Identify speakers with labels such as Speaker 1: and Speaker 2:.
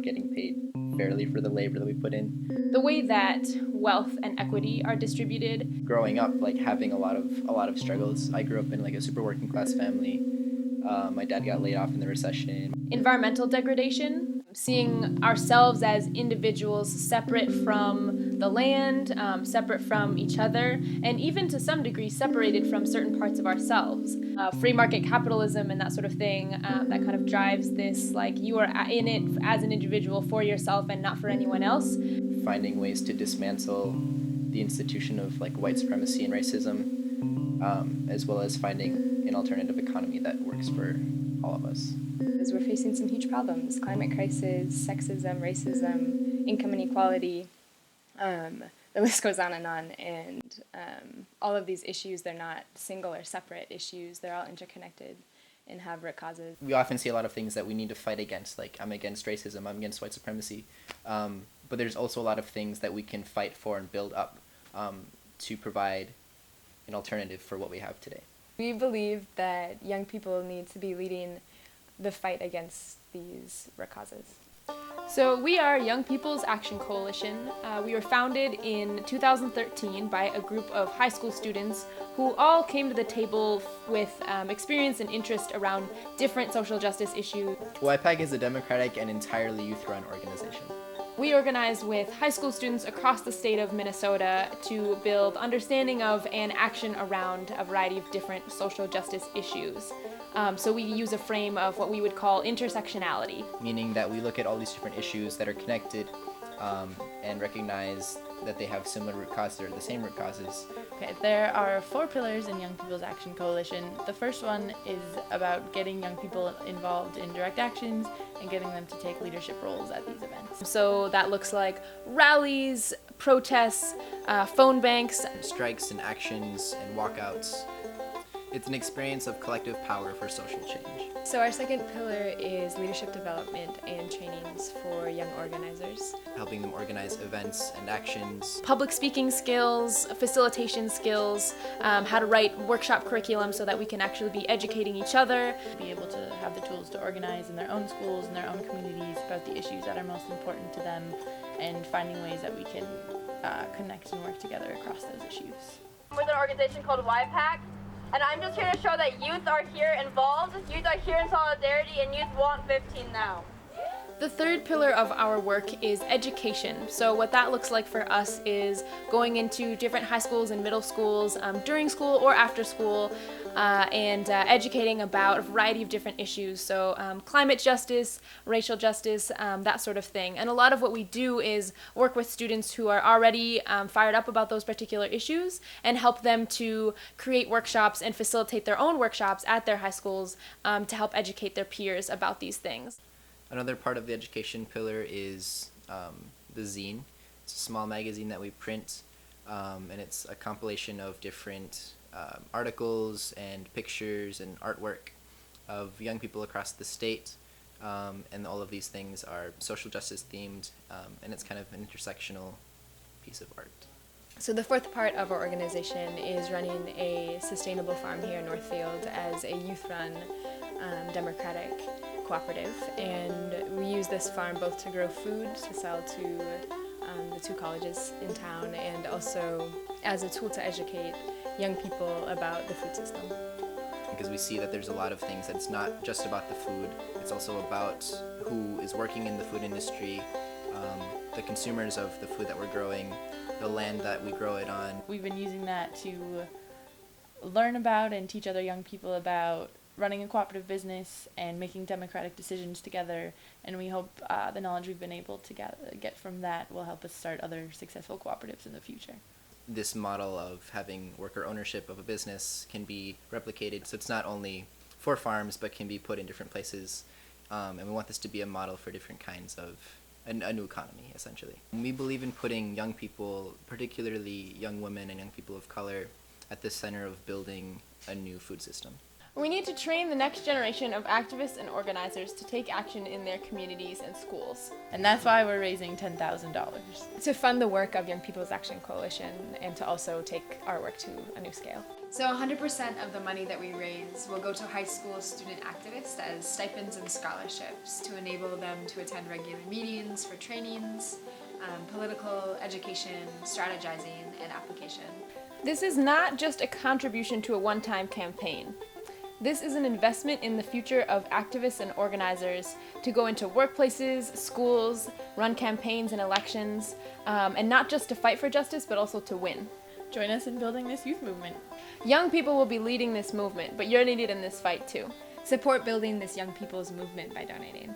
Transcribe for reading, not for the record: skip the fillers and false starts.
Speaker 1: getting paid fairly for the labor that we put in.
Speaker 2: The way that wealth and equity are distributed.
Speaker 1: Growing up, like having a lot of struggles. I grew up in like a super working class family. My dad got laid off in the recession.
Speaker 2: Environmental degradation, seeing ourselves as individuals separate from the land, separate from each other, and even to some degree separated from certain parts of ourselves. Free market capitalism and that sort of thing that kind of drives this, like, you are in it as an individual for yourself and not for anyone else.
Speaker 1: Finding ways to dismantle the institution of like white supremacy and racism, as well as finding an alternative economy that works for all of us.
Speaker 3: Because we're facing some huge problems: climate crisis, sexism, racism, income inequality. The list goes on, and all of these issues, they're not single or separate issues. They're all interconnected and have root causes.
Speaker 1: We often see a lot of things that we need to fight against, like I'm against racism, I'm against white supremacy, but there's also a lot of things that we can fight for and build up to provide an alternative for what we have today.
Speaker 3: We believe that young people need to be leading the fight against these root causes.
Speaker 2: So we are Young People's Action Coalition. We were founded in 2013 by a group of high school students who all came to the table with experience and interest around different social justice issues.
Speaker 1: YPAC is a democratic and entirely youth-run organization.
Speaker 2: We organize with high school students across the state of Minnesota to build understanding of and action around a variety of different social justice issues. So we use a frame of what we would call intersectionality.
Speaker 1: Meaning that we look at all these different issues that are connected and recognize that they have similar root causes or the same root causes.
Speaker 4: Okay, there are 4 pillars in Young People's Action Coalition. The first one is about getting young people involved in direct actions and getting them to take leadership roles at these events.
Speaker 2: So that looks like rallies, protests, phone banks,
Speaker 1: Strikes and actions and walkouts. It's an experience of collective power for social change.
Speaker 3: So our second pillar is leadership development and trainings for young organizers.
Speaker 1: Helping them organize events and actions.
Speaker 2: public speaking skills, facilitation skills, how to write workshop curriculum so that we can actually be educating each other.
Speaker 4: Be able to have the tools to organize in their own schools and their own communities about the issues that are most important to them, and finding ways that we can connect and work together across those issues.
Speaker 5: I'm with an organization called YPAC, and I'm just here to show that youth are here involved, youth are here in solidarity, and youth want 15 now.
Speaker 2: The third pillar of our work is education. So what that looks like for us is going into different high schools and middle schools during school or after school and educating about a variety of different issues. So climate justice, racial justice, that sort of thing. And a lot of what we do is work with students who are already fired up about those particular issues and help them to create workshops and facilitate their own workshops at their high schools to help educate their peers about these things.
Speaker 1: Another part of the education pillar is the zine. It's a small magazine that we print, and it's a compilation of different articles and pictures and artwork of young people across the state, and all of these things are social justice themed, and it's kind of an intersectional piece of art.
Speaker 3: So the fourth part of our organization is running a sustainable farm here in Northfield as a youth-run democratic cooperative, and we use this farm both to grow food to sell to the 2 colleges in town, and also as a tool to educate young people about the food system.
Speaker 1: Because we see that there's a lot of things that's not just about the food, it's also about who is working in the food industry, the consumers of the food that we're growing, the land that we grow it on.
Speaker 4: We've been using that to learn about and teach other young people about running a cooperative business and making democratic decisions together, and we hope the knowledge we've been able to get from that will help us start other successful cooperatives in the future.
Speaker 1: This model of having worker ownership of a business can be replicated, so it's not only for farms but can be put in different places, and we want this to be a model for different kinds of a new economy, essentially. We believe in putting young people, particularly young women and young people of color, at the center of building a new food system.
Speaker 2: We need to train the next generation of activists and organizers to take action in their communities and schools.
Speaker 4: And that's why we're raising $10,000.
Speaker 3: To fund the work of Young People's Action Coalition and to also take our work to a new scale.
Speaker 6: So 100% of the money that we raise will go to high school student activists as stipends and scholarships to enable them to attend regular meetings for trainings, political education, strategizing, and application.
Speaker 2: This is not just a contribution to a one-time campaign. This is an investment in the future of activists and organizers to go into workplaces, schools, run campaigns and elections, and not just to fight for justice, but also to win.
Speaker 4: Join us in building this youth movement.
Speaker 2: Young people will be leading this movement, but you're needed in this fight too.
Speaker 3: Support building this young people's movement by donating.